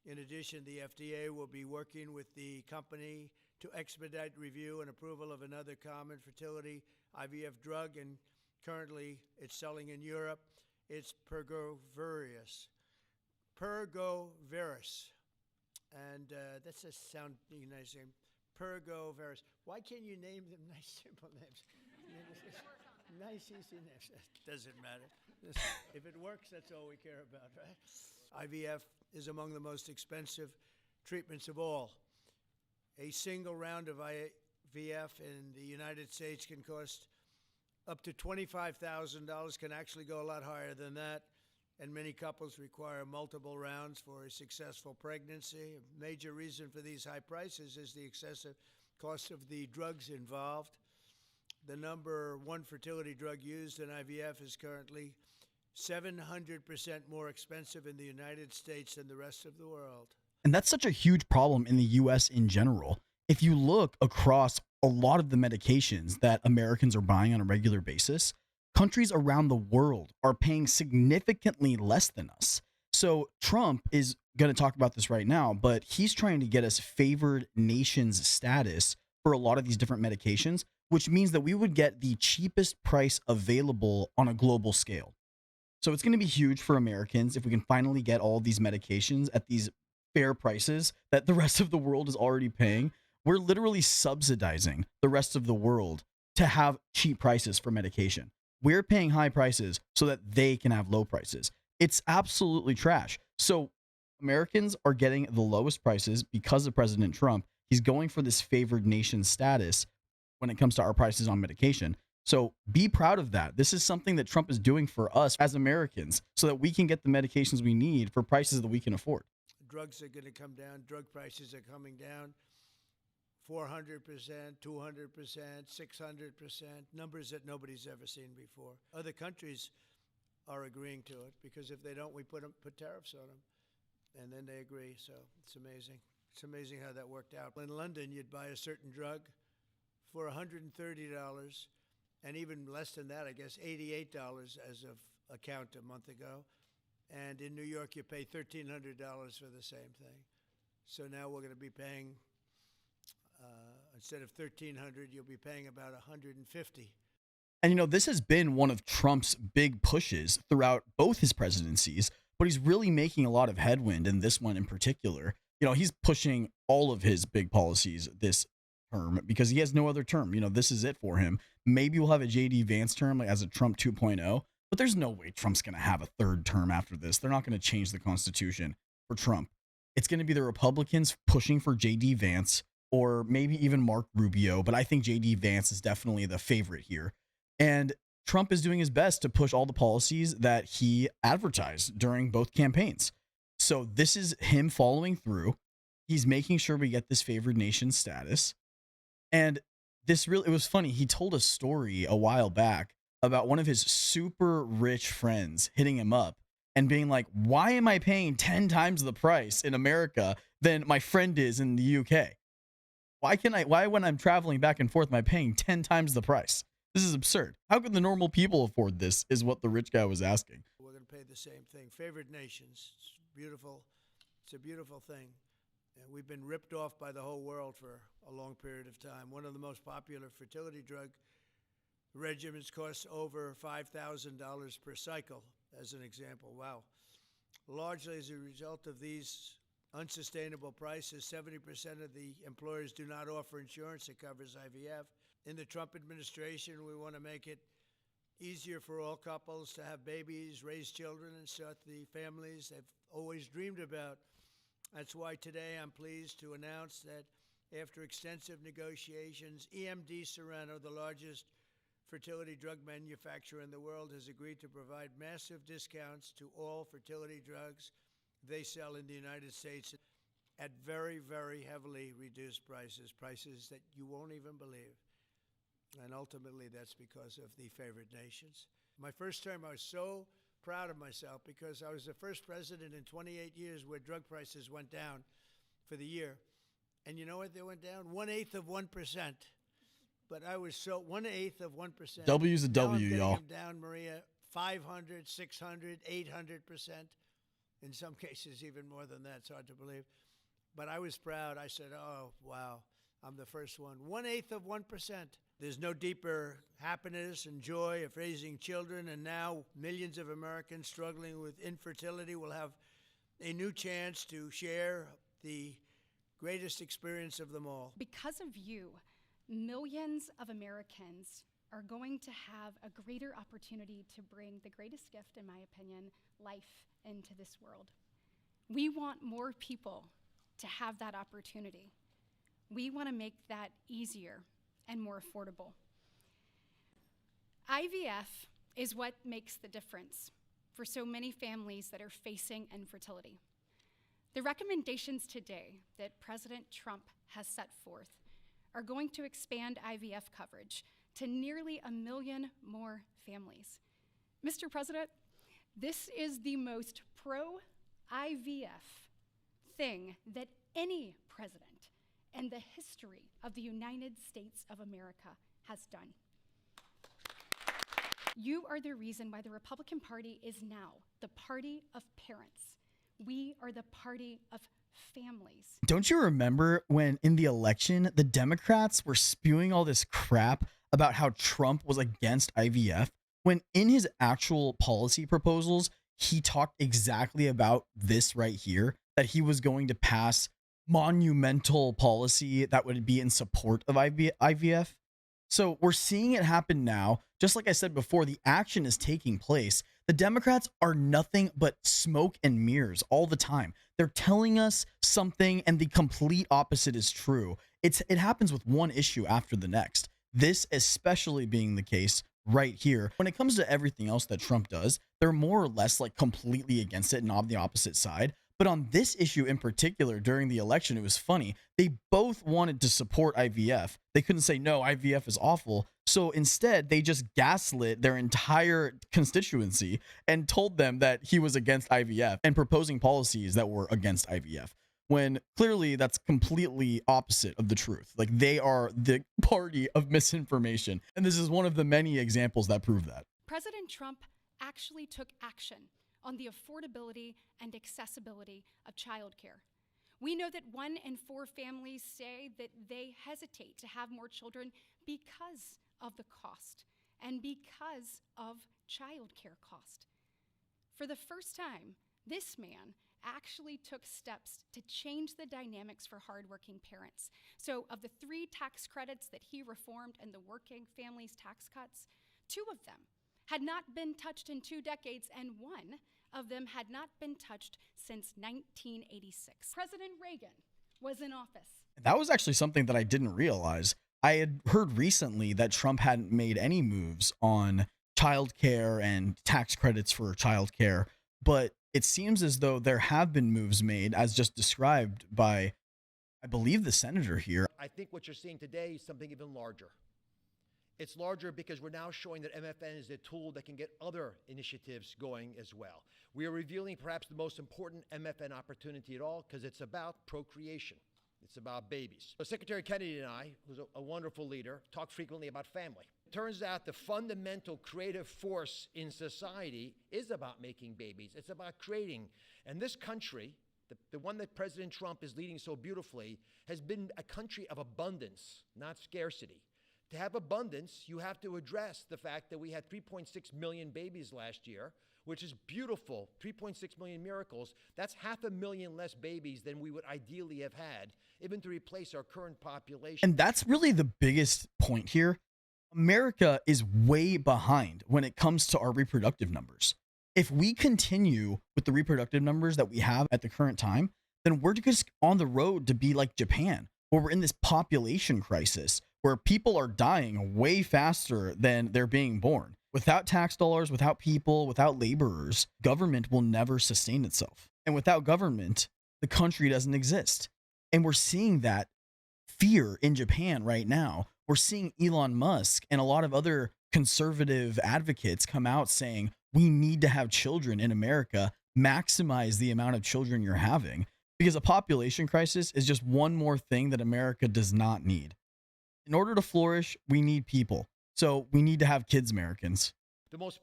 In addition, the FDA will be working with the company to expedite review and approval of another common fertility IVF drug, and currently it's selling in Europe. It's Pergoveris. Pergoveris. And that's a sounding nice name. Pergoveris. Why can't you name them nice, simple names? Nice, easy names. Doesn't matter. If it works, that's all we care about, right? IVF is among the most expensive treatments of all. A single round of IVF in the United States can cost up to $25,000, can actually go a lot higher than that. And many couples require multiple rounds for a successful pregnancy. A major reason for these high prices is the excessive cost of the drugs involved. The number one fertility drug used in IVF is currently 700% more expensive in the United States than the rest of the world. And that's such a huge problem in the US in general. If you look across a lot of the medications that Americans are buying on a regular basis, countries around the world are paying significantly less than us. So Trump is going to talk about this right now, but he's trying to get us favored nations status for a lot of these different medications, which means that we would get the cheapest price available on a global scale. So it's going to be huge for Americans if we can finally get all these medications at these fair prices that the rest of the world is already paying. We're literally subsidizing the rest of the world to have cheap prices for medication. We're paying high prices so that they can have low prices. It's absolutely trash. So Americans are getting the lowest prices because of President Trump. He's going for this favored nation status when it comes to our prices on medication. So be proud of that. This is something that Trump is doing for us as Americans so that we can get the medications we need for prices that we can afford. Drugs are going to come down. Drug prices are coming down 400%, 200%, 600%, numbers that nobody's ever seen before. Other countries are agreeing to it because if they don't, we put tariffs on them. And then they agree. So it's amazing. It's amazing how that worked out. In London, you'd buy a certain drug for $130, and even less than that, I guess, $88 as of a count a month ago. And in New York, you pay $1,300 for the same thing. So now we're going to be paying, instead of $1,300, you'll be paying about $150. And you know, this has been one of Trump's big pushes throughout both his presidencies, but he's really making a lot of headwind in this one in particular. You know, he's pushing all of his big policies this term because he has no other term. You know, this is it for him. Maybe we'll have a JD Vance term like as a Trump 2.0, but there's no way Trump's going to have a third term after this. They're not going to change the Constitution for Trump. It's going to be the Republicans pushing for JD Vance or maybe even Mark Rubio, but I think JD Vance is definitely the favorite here. And Trump is doing his best to push all the policies that he advertised during both campaigns. So this is him following through. He's making sure we get this favored nation status. And this really, it was funny. He told a story a while back about one of his super rich friends hitting him up and being like, why am I paying 10 times the price in America than my friend is in the UK? Why when I'm traveling back and forth, am I paying 10 times the price? This is absurd. How can the normal people afford this is what the rich guy was asking. We're going to pay the same thing. Favored nations. It's beautiful. It's a beautiful thing. And we've been ripped off by the whole world for a long period of time. One of the most popular fertility drug regimens costs over $5,000 per cycle, as an example. Wow. Largely as a result of these unsustainable prices, 70% of the employers do not offer insurance that covers IVF. In the Trump administration, we want to make it easier for all couples to have babies, raise children, and start the families they've always dreamed about. That's why today I'm pleased to announce that after extensive negotiations, EMD Serono, the largest fertility drug manufacturer in the world, has agreed to provide massive discounts to all fertility drugs they sell in the United States at very, very heavily reduced prices, prices that you won't even believe. And ultimately, that's because of the favored nations. My first term, I was so proud of myself because I was the first president in 28 years where drug prices went down for the year. And you know what? They went down 1/8 of 1%. But I was so 1/8 of 1%. W's a W, now I'm y'all. getting them down, Maria, 500, 600, 800%. In some cases, even more than that. It's hard to believe. But I was proud. I said, oh, wow, I'm the first one. 1/8 of 1%. There's no deeper happiness and joy of raising children. And now millions of Americans struggling with infertility will have a new chance to share the greatest experience of them all. Because of you, millions of Americans are going to have a greater opportunity to bring the greatest gift, in my opinion, life into this world. We want more people to have that opportunity. We want to make that easier and more affordable. IVF is what makes the difference for so many families that are facing infertility. The recommendations today that President Trump has set forth are going to expand IVF coverage to nearly 1 million more families. Mr. President, this is the most pro-IVF thing that any president in the history of the United States of America has done. You are the reason why the Republican Party is now the party of parents. We are the party of families. Don't you remember when in the election, the Democrats were spewing all this crap about how Trump was against IVF, when in his actual policy proposals, he talked exactly about this right here, that he was going to pass monumental policy that would be in support of IVF. So we're seeing it happen now. Just like I said before, the action is taking place. The Democrats are nothing but smoke and mirrors all the time. They're telling us something and the complete opposite is true. It happens with one issue after the next. This especially being the case right here. When it comes to everything else that Trump does, they're more or less like completely against it and on the opposite side. But on this issue in particular, during the election, it was funny. They both wanted to support IVF. They couldn't say, no, IVF is awful. So instead, they just gaslit their entire constituency and told them that he was against IVF and proposing policies that were against IVF, when clearly that's completely opposite of the truth. Like, they are the party of misinformation. And this is one of the many examples that prove that. President Trump actually took action on the affordability and accessibility of childcare. We know that 1 in 4 families say that they hesitate to have more children because of the cost and because of childcare cost. For the first time, this man actually took steps to change the dynamics for hardworking parents. So of the 3 tax credits that he reformed and the working families tax cuts, 2 of them had not been touched in 2 decades, and 1 of them had not been touched since 1986. President Reagan was in office. That was actually something that I didn't realize. I had heard recently that Trump hadn't made any moves on childcare and tax credits for childcare, but it seems as though there have been moves made, as just described by, I believe, the senator here. I think what you're seeing today is something even larger. It's larger because we're now showing that MFN is a tool that can get other initiatives going as well. We are revealing perhaps the most important MFN opportunity at all, because it's about procreation. It's about babies. So Secretary Kennedy and I, who's a wonderful leader, talk frequently about family. It turns out the fundamental creative force in society is about making babies. It's about creating. And this country, the one that President Trump is leading so beautifully, has been a country of abundance, not scarcity. To have abundance, you have to address the fact that we had 3.6 million babies last year, which is beautiful. 3.6 million miracles. That's 500,000 less babies than we would ideally have had, even to replace our current population. And that's really the biggest point here. America is way behind when it comes to our reproductive numbers. If we continue with the reproductive numbers that we have at the current time, then we're just on the road to be like Japan, where we're in this population crisis, where people are dying way faster than they're being born. Without tax dollars, without people, without laborers, government will never sustain itself. And without government, the country doesn't exist. And we're seeing that fear in Japan right now. We're seeing Elon Musk and a lot of other conservative advocates come out saying, we need to have children in America, maximize the amount of children you're having, because a population crisis is just one more thing that America does not need. In order to flourish, we need people. So we need to have kids, Americans. The most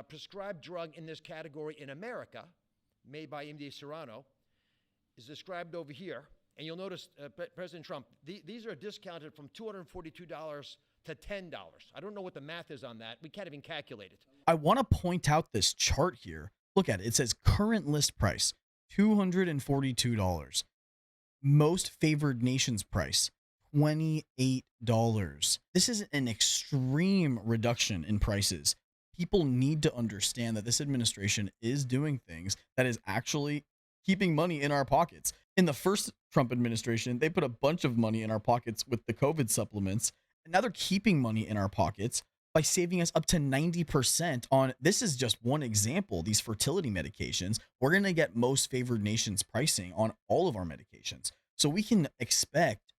prescribed drug in this category in America, made by EMD Serono is described over here. And you'll notice, President Trump, these are discounted from $242 to $10. I don't know what the math is on that. We can't even calculate it. I want to point out this chart here. Look at it. It says current list price, $242. Most favored nations price, $28. This is an extreme reduction in prices. People need to understand that this administration is doing things that is actually keeping money in our pockets. In the first Trump administration, they put a bunch of money in our pockets with the COVID supplements. And now they're keeping money in our pockets by saving us up to 90% on, this is just one example, these fertility medications. We're going to get most favored nations pricing on all of our medications. So we can expect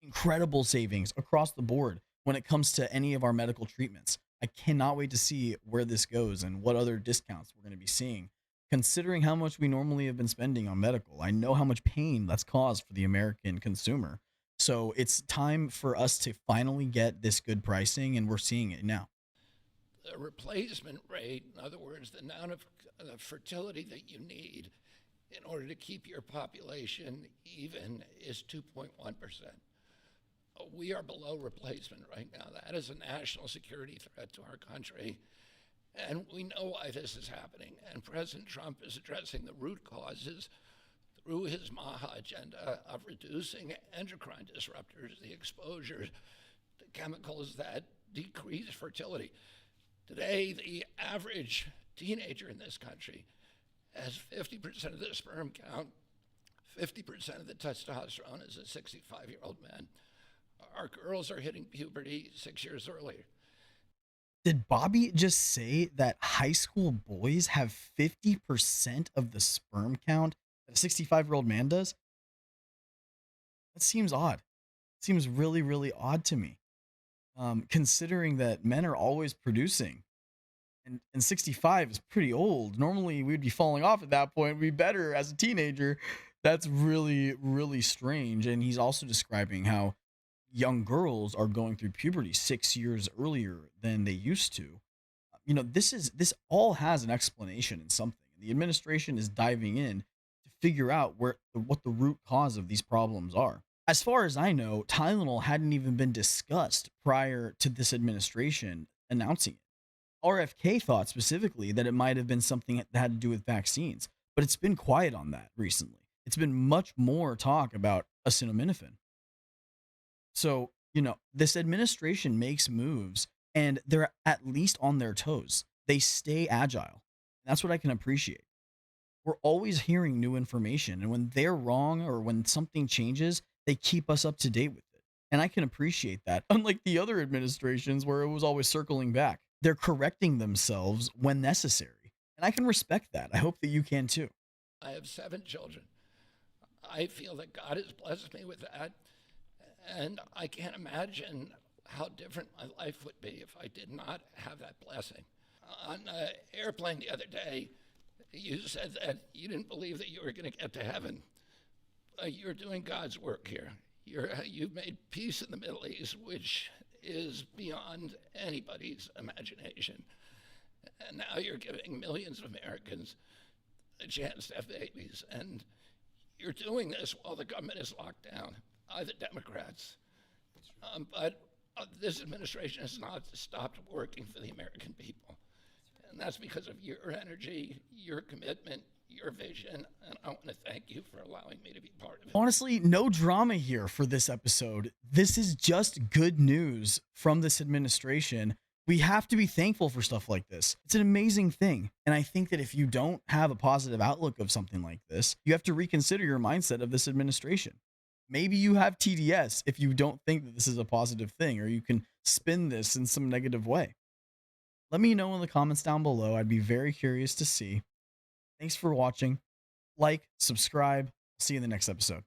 incredible savings across the board when it comes to any of our medical treatments. I cannot wait to see where this goes and what other discounts we're going to be seeing, considering how much we normally have been spending on medical. I know how much pain that's caused for the American consumer. So it's time for us to finally get this good pricing, and we're seeing it now. The replacement rate, in other words, the amount of fertility that you need in order to keep your population even, is 2.1%. We are below replacement right now. That is a national security threat to our country. And we know why this is happening. And President Trump is addressing the root causes through his MAHA agenda of reducing endocrine disruptors, the exposure to chemicals that decrease fertility. Today, the average teenager in this country has 50% of the sperm count, 50% of the testosterone as a 65-year-old man. Our girls are hitting puberty 6 years earlier. Did Bobby just say that high school boys have 50% of the sperm count that a 65-year-old man does? That seems odd. It seems really, really odd to me. Considering that men are always producing. And 65 is pretty old. Normally, we'd be falling off at that point. We'd be better as a teenager. That's really, really strange. And he's also describing how young girls are going through puberty 6 years earlier than they used to. You know, this all has an explanation in something. The administration is diving in to figure out what the root cause of these problems are. As far as I know, Tylenol hadn't even been discussed prior to this administration announcing it. RFK thought specifically that it might have been something that had to do with vaccines, but it's been quiet on that recently. It's been much more talk about acetaminophen. So, you know, this administration makes moves and they're at least on their toes. They stay agile. That's what I can appreciate. We're always hearing new information, and when they're wrong or when something changes, they keep us up to date with it. And I can appreciate that, unlike the other administrations where it was always circling back. They're correcting themselves when necessary, and I can respect that. I hope that you can too. I have 7 children. I feel that God has blessed me with that, and I can't imagine how different my life would be if I did not have that blessing. On an airplane the other day, you said that you didn't believe that you were going to get to heaven. You're doing God's work here. You've made peace in the Middle East, which is beyond anybody's imagination. And now you're giving millions of Americans a chance to have babies. And you're doing this while the government is locked down by the Democrats. But this administration has not stopped working for the American people. And that's because of your energy, your commitment, your vision, and I want to thank you for allowing me to be part of it. Honestly, no drama here for this episode. This is just good news from this administration. We have to be thankful for stuff like this. It's an amazing thing. And I think that if you don't have a positive outlook of something like this, you have to reconsider your mindset of this administration. Maybe you have TDS if you don't think that this is a positive thing, or you can spin this in some negative way. Let me know in the comments down below. I'd be very curious to see. Thanks for watching. Like, subscribe. See you in the next episode.